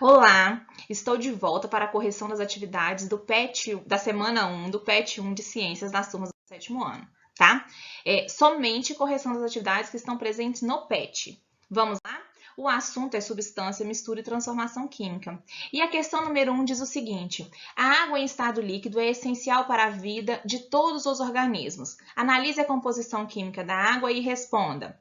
Olá, estou de volta para a correção das atividades da semana 1 do PET 1 de Ciências das turmas do 7º ano, tá? Somente correção das atividades que estão presentes no PET. Vamos lá? O assunto é substância, mistura e transformação química. E a questão número 1 diz o seguinte: a água em estado líquido é essencial para a vida de todos os organismos. Analise a composição química da água e responda.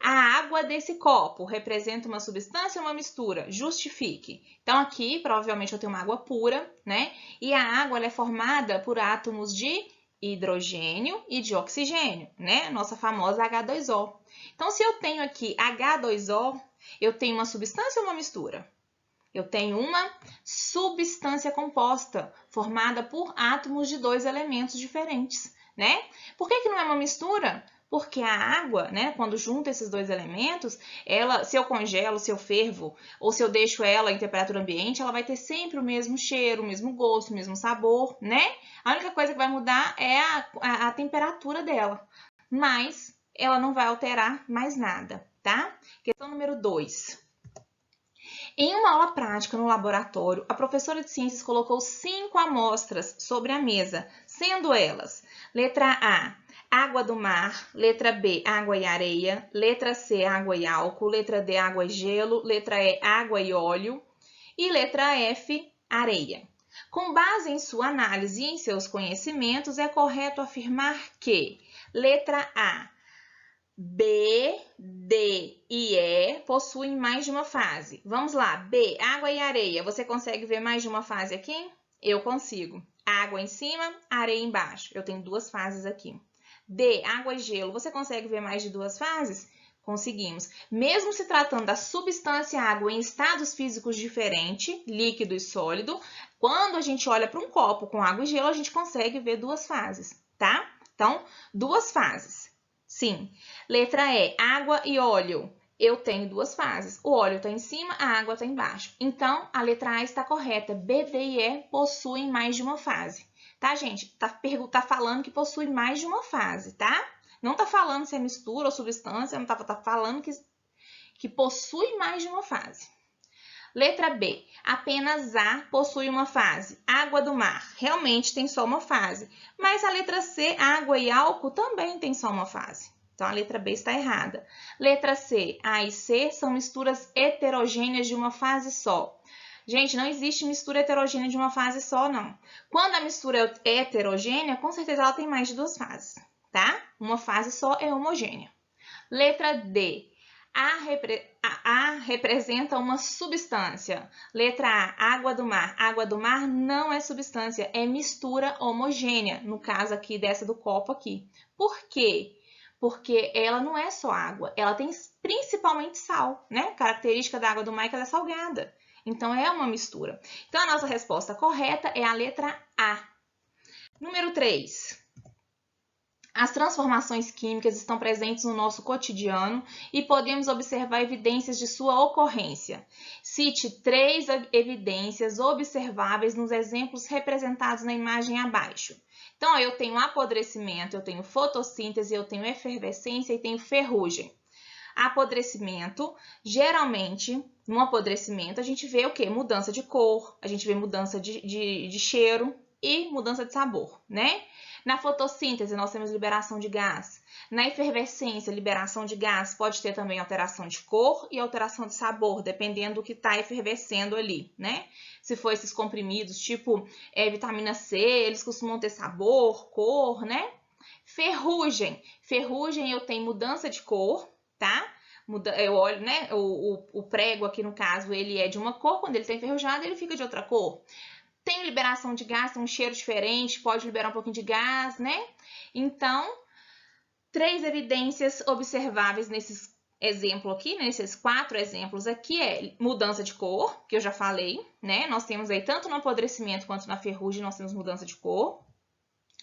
A água desse copo representa uma substância ou uma mistura? Justifique. Então, aqui, provavelmente, eu tenho uma água pura, né? E a água ela é formada por átomos de hidrogênio e de oxigênio, né? Nossa famosa H2O. Então, se eu tenho aqui H2O, eu tenho uma substância ou uma mistura? Eu tenho uma substância composta, formada por átomos de dois elementos diferentes, né? Por que não é uma mistura? Porque a água, né, quando junta esses dois elementos, se eu congelo, se eu fervo, ou se eu deixo ela em temperatura ambiente, ela vai ter sempre o mesmo cheiro, o mesmo gosto, o mesmo sabor, né? A única coisa que vai mudar é a temperatura dela, mas ela não vai alterar mais nada, tá? Questão número 2. Em uma aula prática no laboratório, a professora de ciências colocou 5 amostras sobre a mesa, sendo elas: letra A, água do mar, letra B, água e areia, letra C, água e álcool, letra D, água e gelo, letra E, água e óleo e letra F, areia. Com base em sua análise e em seus conhecimentos, é correto afirmar que letra A, B, D e E possuem mais de uma fase. Vamos lá, B, água e areia. Você consegue ver mais de uma fase aqui? Eu consigo. Água em cima, areia embaixo. Eu tenho 2 fases aqui. D, água e gelo. Você consegue ver mais de 2 fases? Conseguimos. Mesmo se tratando da substância água em estados físicos diferentes, líquido e sólido, quando a gente olha para um copo com água e gelo, a gente consegue ver 2 fases, tá? Então, 2 fases. Sim. Letra E, água e óleo. Eu tenho 2 fases. O óleo está em cima, a água está embaixo. Então, a letra A está correta. B, D e E possuem mais de uma fase. Tá, gente? Tá falando que possui mais de uma fase, tá? Não tá falando se é mistura ou substância, não tá falando que possui mais de uma fase. Letra B, apenas A possui uma fase. Água do mar, realmente tem só uma fase. Mas a letra C, água e álcool, também tem só uma fase. Então, a letra B está errada. Letra C, A e C são misturas heterogêneas de uma fase só. Gente, não existe mistura heterogênea de uma fase só, não. Quando a mistura é heterogênea, com certeza ela tem mais de 2 fases, tá? Uma fase só é homogênea. Letra D, A representa uma substância. Letra A, água do mar. Água do mar não é substância, é mistura homogênea, no caso aqui dessa do copo aqui. Por quê? Porque ela não é só água, ela tem principalmente sal, né? Característica da água do mar é que ela é salgada. Então, é uma mistura. Então, a nossa resposta correta é a letra A. Número 3. As transformações químicas estão presentes no nosso cotidiano e podemos observar evidências de sua ocorrência. Cite 3 evidências observáveis nos exemplos representados na imagem abaixo. Então, eu tenho apodrecimento, eu tenho fotossíntese, eu tenho efervescência e tenho ferrugem. Apodrecimento, geralmente, no apodrecimento, a gente vê o quê? Mudança de cor, a gente vê mudança de cheiro e mudança de sabor, né? Na fotossíntese, nós temos liberação de gás. Na efervescência, liberação de gás pode ter também alteração de cor e alteração de sabor, dependendo do que está efervescendo ali, né? Se for esses comprimidos, tipo vitamina C, eles costumam ter sabor, cor, né? Ferrugem. Ferrugem, eu tenho mudança de cor, tá? Eu olho, né? O prego aqui, no caso, ele é de uma cor. Quando ele está enferrujado, ele fica de outra cor. Tem liberação de gás, tem um cheiro diferente, pode liberar um pouquinho de gás, né? Então, 3 evidências observáveis nesses exemplos aqui, nesses 4 exemplos aqui, é mudança de cor, que eu já falei, né? Nós temos aí, tanto no apodrecimento quanto na ferrugem, nós temos mudança de cor.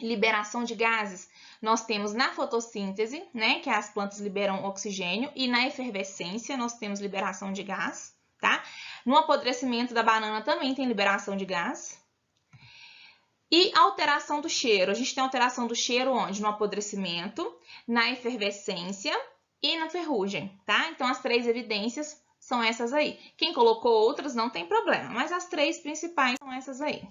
Liberação de gases, nós temos na fotossíntese, né? Que as plantas liberam oxigênio, e na efervescência, nós temos liberação de gás, tá? No apodrecimento da banana também tem liberação de gás. E alteração do cheiro. A gente tem alteração do cheiro onde? No apodrecimento, na efervescência e na ferrugem, tá? Então, as 3 evidências são essas aí. Quem colocou outras não tem problema, mas as 3 principais são essas aí.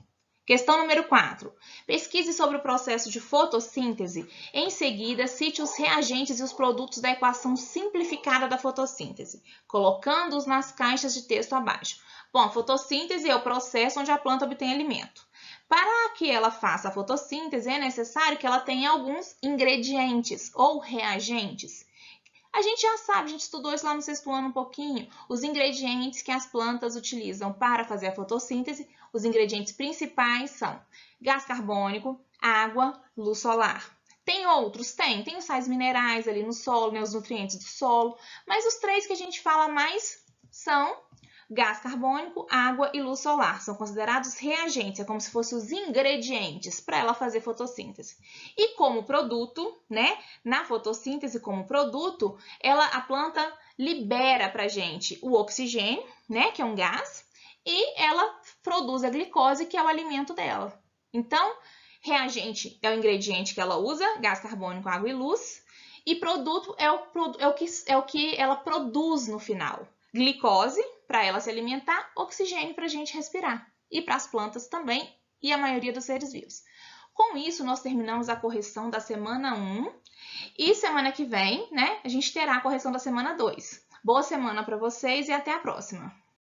Questão número 4. Pesquise sobre o processo de fotossíntese. Em seguida, cite os reagentes e os produtos da equação simplificada da fotossíntese, colocando-os nas caixas de texto abaixo. Bom, a fotossíntese é o processo onde a planta obtém alimento. Para que ela faça a fotossíntese, é necessário que ela tenha alguns ingredientes ou reagentes. A gente já sabe, a gente estudou isso lá no 6º ano um pouquinho, os ingredientes que as plantas utilizam para fazer a fotossíntese. Os ingredientes principais são gás carbônico, água, luz solar. Tem outros? Tem os sais minerais ali no solo, né, os nutrientes do solo, mas os 3 que a gente fala mais são gás carbônico, água e luz solar. São considerados reagentes, é como se fossem os ingredientes para ela fazer fotossíntese. E como produto, né, na fotossíntese como produto, a planta libera para a gente o oxigênio, né, que é um gás, e ela produz a glicose, que é o alimento dela. Então, reagente é o ingrediente que ela usa, gás carbônico, água e luz, e produto é o que ela produz no final. Glicose, para ela se alimentar, oxigênio para a gente respirar, e para as plantas também, e a maioria dos seres vivos. Com isso, nós terminamos a correção da semana 1, e semana que vem, né, a gente terá a correção da semana 2. Boa semana para vocês e até a próxima!